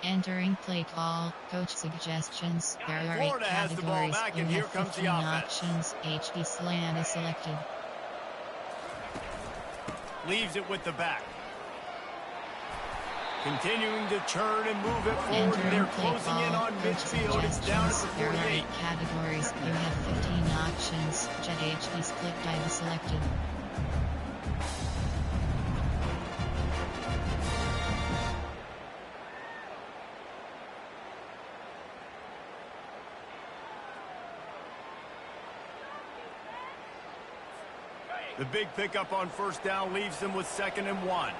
Entering play call, coach suggestions. There are 8 Florida has the ball categories. back, You and here have comes the 15 offense. options. HB slant is selected. Leaves it with the back. Continuing to churn and move it forward. Entering They're play closing in call, on coach midfield. It's down at the suggestions. There are 48. 8 categories. You have 15 options. Jet HB split dive is selected. The big pickup on first down leaves them with 2nd and 1.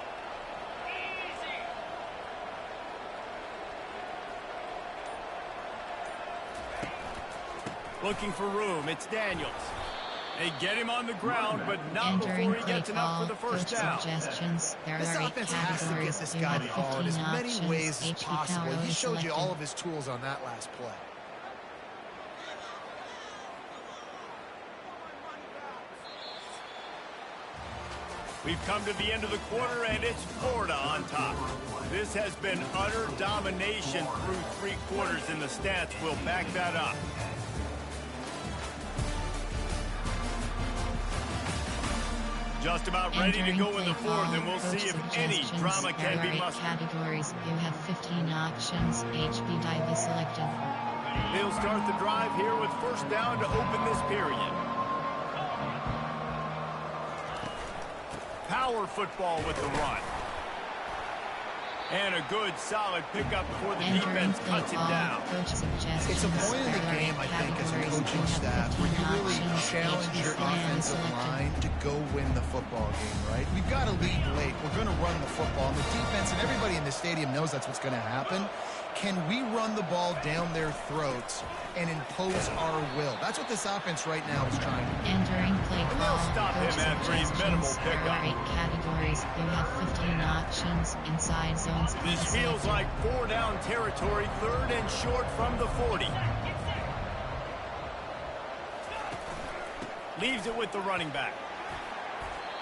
Looking for room. It's Daniels. They get him on the ground, but not Entering before he play gets enough call, for the first coach down. suggestions. There This are 8 offense has to get categories. this You guy have the ball in 15 as many options. ways as HB possible. Carroll He is showed you selected. all of his tools on that last play. We've come to the end of the quarter, and it's Florida on top. This has been utter domination through 3 quarters, and the stats will back that up. Just about ready to go in the fourth, and we'll see if any drama can be mustered. Categories. You have 15 options. HB dive is selected. They'll start the drive here with first down to open this period. Power football with the run. And a good, solid pickup before the Entering defense play cuts him call, down. coach suggestions. It's a point in the There are game, 8 I think, as a categories. coaching You have staff, where 15 you really options. challenge HB your slant is offensive selected. line to go win the football game, right? We've got to lead late. We're going to run the football. And the defense and everybody in the stadium knows that's what's going to happen. Can we run the ball down their throats and impose our will? That's what this offense right now is trying to do. Entering play And call, they'll stop him coach after a minimal suggestions. There pickup. are 8 categories. You have 15 options. Inside zones. This is feels selected. like 4 down territory, 3rd and short from the 40. Leaves it with the running back.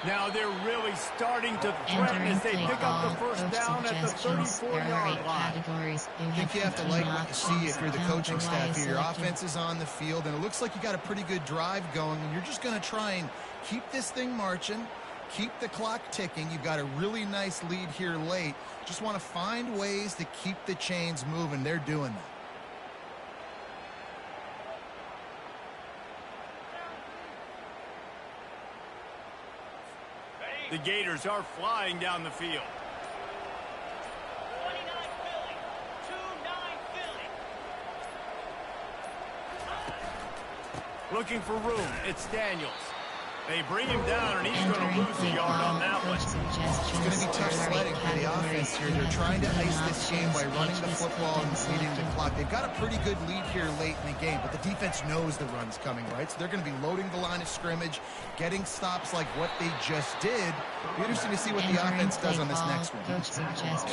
Now they're really starting to threaten Entering as they play pick call, up the first coach down at the suggestions. There are 34-yard 8 line. categories. I think you have to 15 like what you see if you're the options. coaching Counter staff Y is here. Your selected. offense is on the field, and it looks like you got a pretty good drive going, and you're just going to try and keep this thing marching, keep the clock ticking. You've got a really nice lead here late. Just want to find ways to keep the chains moving. They're doing that. The Gators are flying down the field. Looking for room. It's Daniels. They bring him down, and he's going to lose a yard on that one. It's going to be tough sledding for the offense here. They're trying to ice this game by running the football and leading the clock. They've got a pretty good lead here late in the game, but the defense knows the run's coming, right? So they're going to be loading the line of scrimmage, getting stops like what they just did. It'll be interesting to see what the offense does on this next one.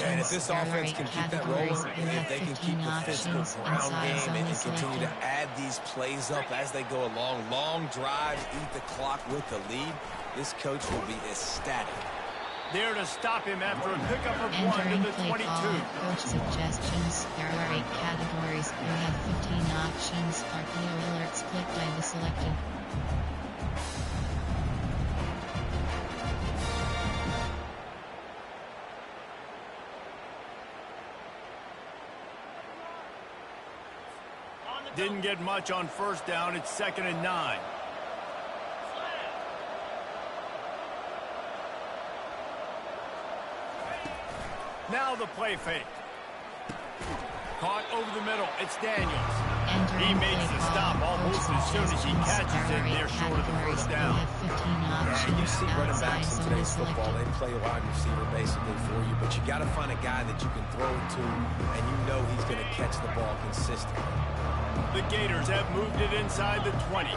And if this offense can keep that rolling, and if they can keep the physical ground game and continue to add these plays up as they go along, long drives, eat the clock with the lead, this coach will be ecstatic. There to stop him after a pickup of one to the 22. Coach suggestions. There are 8 categories. You have 15 options. RPO alerts. Click by the selected. Didn't get much on first down. It's 2nd and 9. Now the play fake. Caught over the middle. It's Daniels. He makes the stop almost as soon as he catches it. They're short of the first down. Yeah, you see running backs in today's football. They play a wide receiver basically for you, but you got to find a guy that you can throw it to, and you know he's going to catch the ball consistently. The Gators have moved it inside the 20.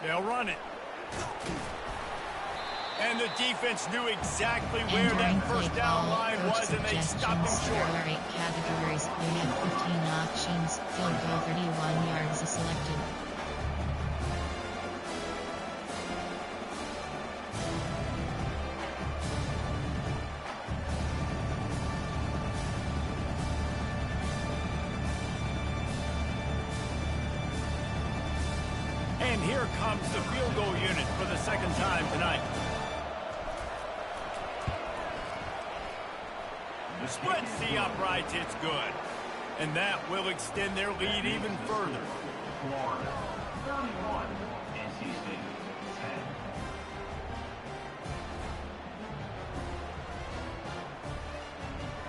They'll run it. And the defense knew exactly where that first down line was, and they stopped him short. There are 8 categories. You have 15 options. Field goal 31 yards is selected. And here comes the field goal unit for the 2nd time tonight. Splits the uprights, it's good. And that will extend their lead even further.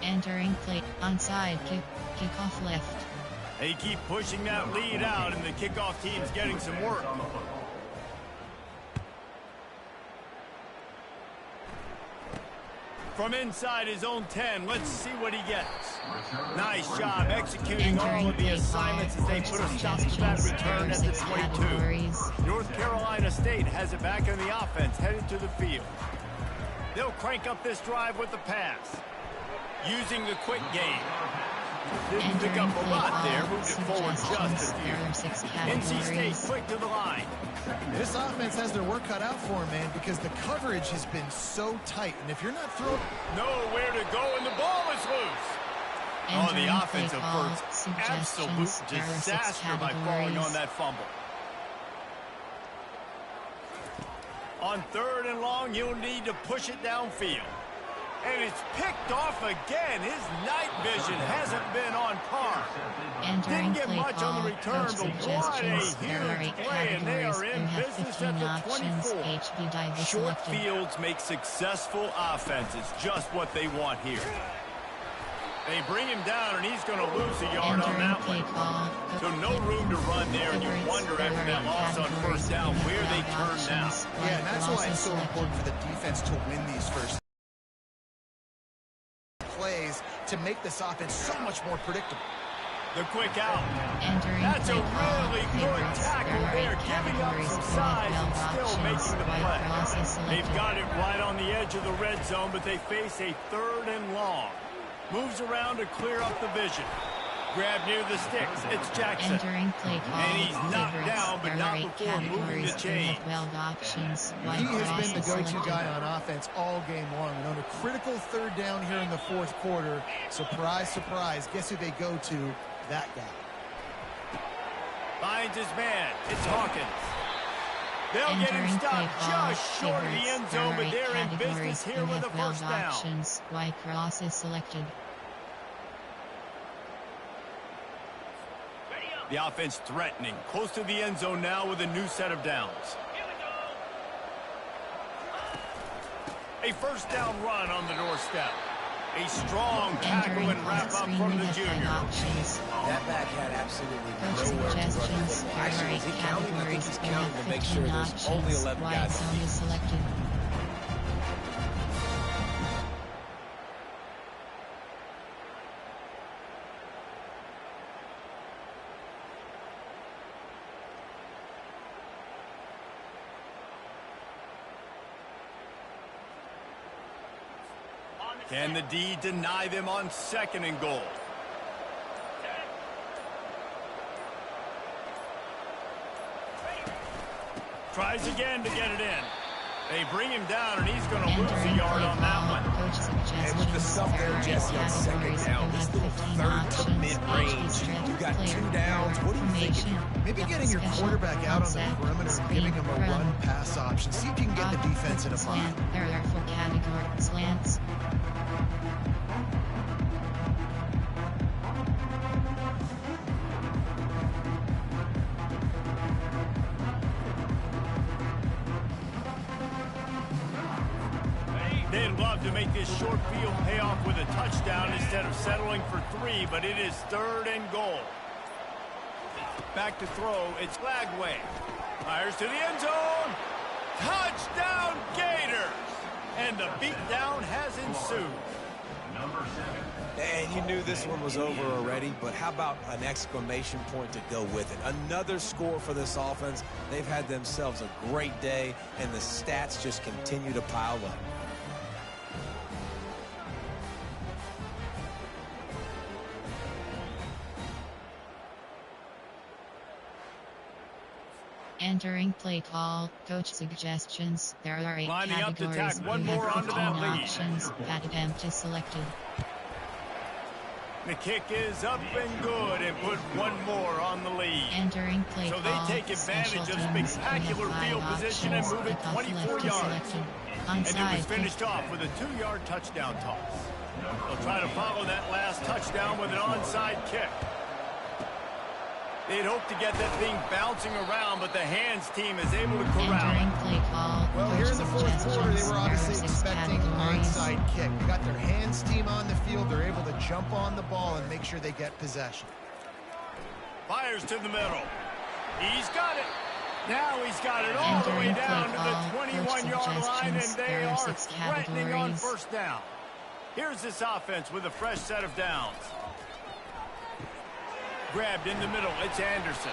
Entering play. Onside kick. Kickoff left. They keep pushing that lead out, and the kickoff team's getting some work. From inside his own 10, let's see what he gets. Nice job executing all of the assignments as they put a stop to that return at the 22. North Carolina State has it back in the offense, headed to the field. They'll crank up this drive with the pass. Using the quick game. Didn't pick up a lot there, moved it forward just a few. NC State quick to the line. This offense has their work cut out for them, man, because the coverage has been so tight. And if you're not throwing... Nowhere to go, and the ball is loose. Oh, the offensive first. Absolute disaster by falling on that fumble. On 3rd and long, you'll need to push it downfield. And it's picked off again. His night vision hasn't been on par. Didn't get much on the return, but what a huge play, and they are in business at the 24. Short fields make successful offenses just what they want here. They bring him down, and he's going to lose a yard on that one. So no room to run there, and you wonder after that loss on first down where they turn now. Yeah, and that's why it's so important for the defense to win these first plays to make this offense so much more predictable. The quick out. That's a really good tackle there, giving up some size and still making the play. They've got it right on the edge of the red zone, but they face a 3rd and long. Moves around to clear up the vision. Grab near the sticks. It's Jackson. And he's knocked down, but not before moving the chain. He has been the go-to guy on offense all game long. And on a critical 3rd down here in the 4th quarter, surprise, surprise, guess who they go to? That guy. Finds his man. It's Hawkins. They'll get him stopped just short of the end zone, but they're in business here with a first down. White cross is selected. The offense threatening, close to the end zone now with a new set of downs. A first down run on the doorstep. A strong tackle and wrap up from the junior. That back had absolutely Coach nowhere to run the suggestions. football. There are Actually, 8 is he counting? I think categories. he's You have counting to make 15 sure there's only options. 11 Y guys. zone is selected. Can the D deny them on 2nd and goal? Tries again to get it in. They bring him down, and he's going to lose a yard on that one. Coach suggestions. And with the stuff there, Jesse, on 2nd down, this little 3rd to mid-range, you got 2 downs. What do you think? Maybe getting your quarterback out on the perimeter and giving him a run-pass option. See if you can get the defense in a bind. There are 4 categories. Slants. They'd love to make this short field pay off with a touchdown instead of settling for 3, but it is 3rd and goal. Back to throw, it's Lagway. Fires to the end zone. Touchdown, Gators! And the beatdown has ensued. And you knew this one was over already, but how about an exclamation point to go with it? Another score for this offense. They've had themselves a great day, and the stats just continue to pile up. Entering play call. Coach suggestions. There are 8 Lining up to categories. tack one You more have onto 15 that lead. options. Pat attempt is selected. The kick is up and good, and put one more on the lead. Entering play So call. they take advantage Special of teams. spectacular You have 5 field position and options. move it Kickoff 24 left is yards. selected. And it was Onside finished kick. off with a 2-yard touchdown toss. They'll try to follow that last touchdown with an onside kick. They'd hope to get that thing bouncing around, but the hands team is able to corral Entering it. play call. Well, Coach here in the 4th quarter, they suggestions. were There are obviously 6 expecting categories. onside kick. They got their hands team on the field. They're able to jump on the ball and make sure they get possession. Fires to the middle. He's got it. Now he's got it all the way Entering down play to the call. 21-yard line, and Suggestions. they There are are 6 threatening on categories. 1st down. Here's this offense with a fresh set of downs. Grabbed in the middle. It's Anderson.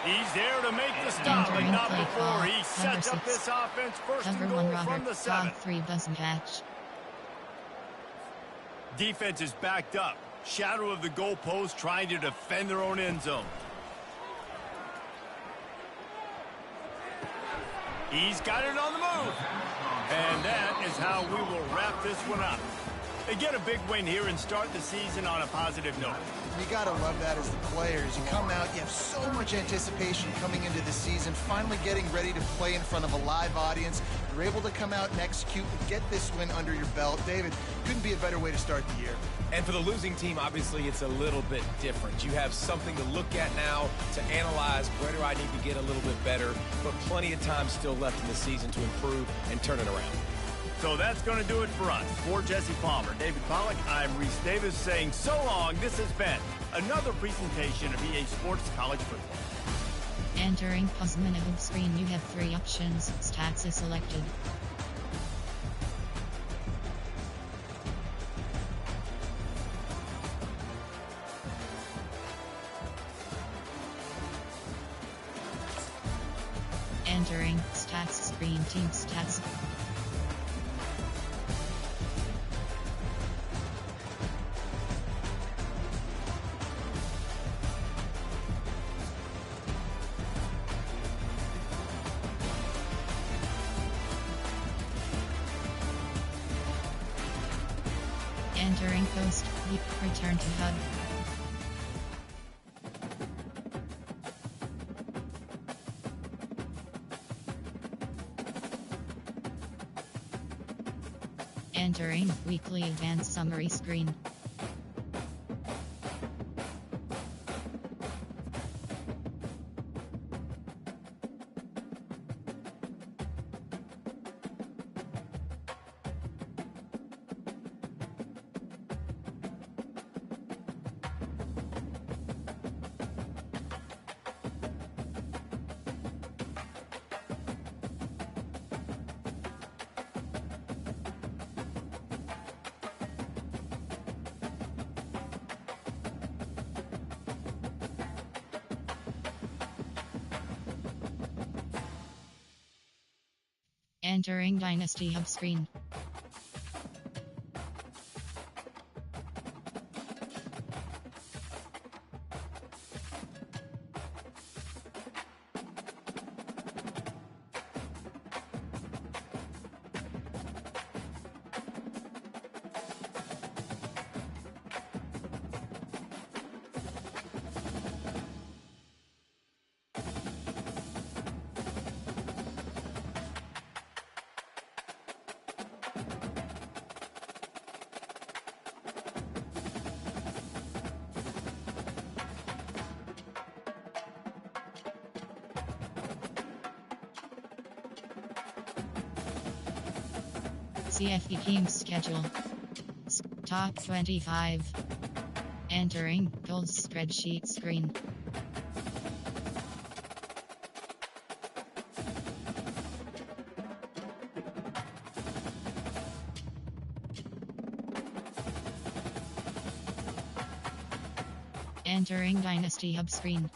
He's there to make the stop, but Entering not play before call. he sets Number up this 6. offense 1st and Number goal 1 from Robert. the 7. Dog 3 doesn't catch. Defense is backed up. Shadow of the goalpost trying to defend their own end zone. He's got it on the move. And that is how we will wrap this one up. They get a big win here and start the season on a positive note. You got to love that as the players. You come out, you have so much anticipation coming into the season, finally getting ready to play in front of a live audience. You're able to come out and execute and get this win under your belt. David, couldn't be a better way to start the year. And for the losing team, obviously, it's a little bit different. You have something to look at now to analyze where do I need to get a little bit better, but plenty of time still left in the season to improve and turn it around. So that's going to do it for us. For Jesse Palmer, David Pollack, I'm Reese Davis saying so long. This has been another presentation of EA Sports College Football. Entering pause minimum screen. You have 3 options. Stats is selected. Entering stats screen. Team stats. Entering post. Return to HUD. Entering weekly advanced summary screen. Entering Dynasty Hub screen. CFP team schedule. Top 25. Entering Gold spreadsheet screen. Entering Dynasty Hub screen.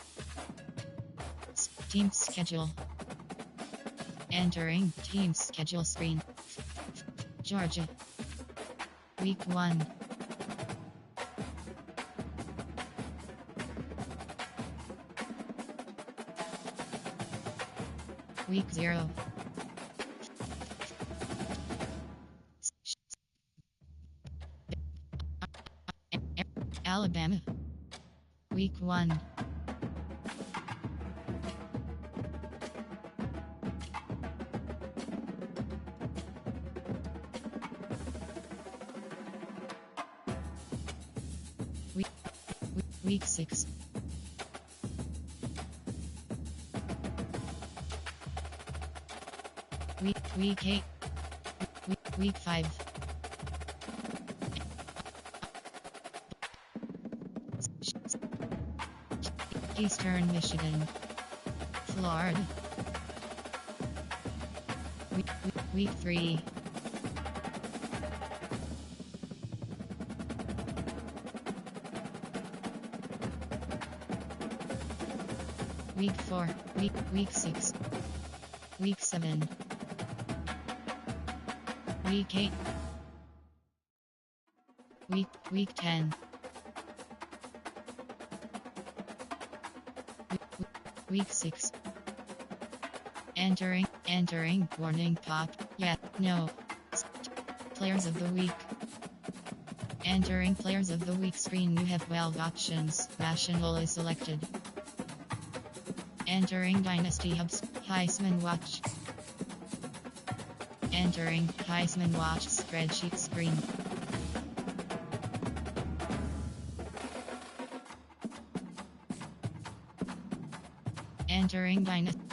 Team schedule. Entering team schedule screen. Georgia. Week 1. Week 0. Alabama. Week 1. Week 6. Week 8. Week 5. Eastern Michigan. Florida. Week 3. Week 4. Week 6. Week 7. Week 8. Week 10. Week 6. Entering, warning pop, yeah, no. Players of the week. Entering Players of the Week screen, you have 12 options, National is selected. Entering Dynasty Hubs, Heisman Watch. Entering Heisman Watch spreadsheet screen.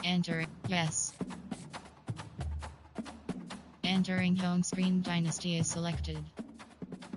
Entering yes. Entering home screen, Dynasty is selected.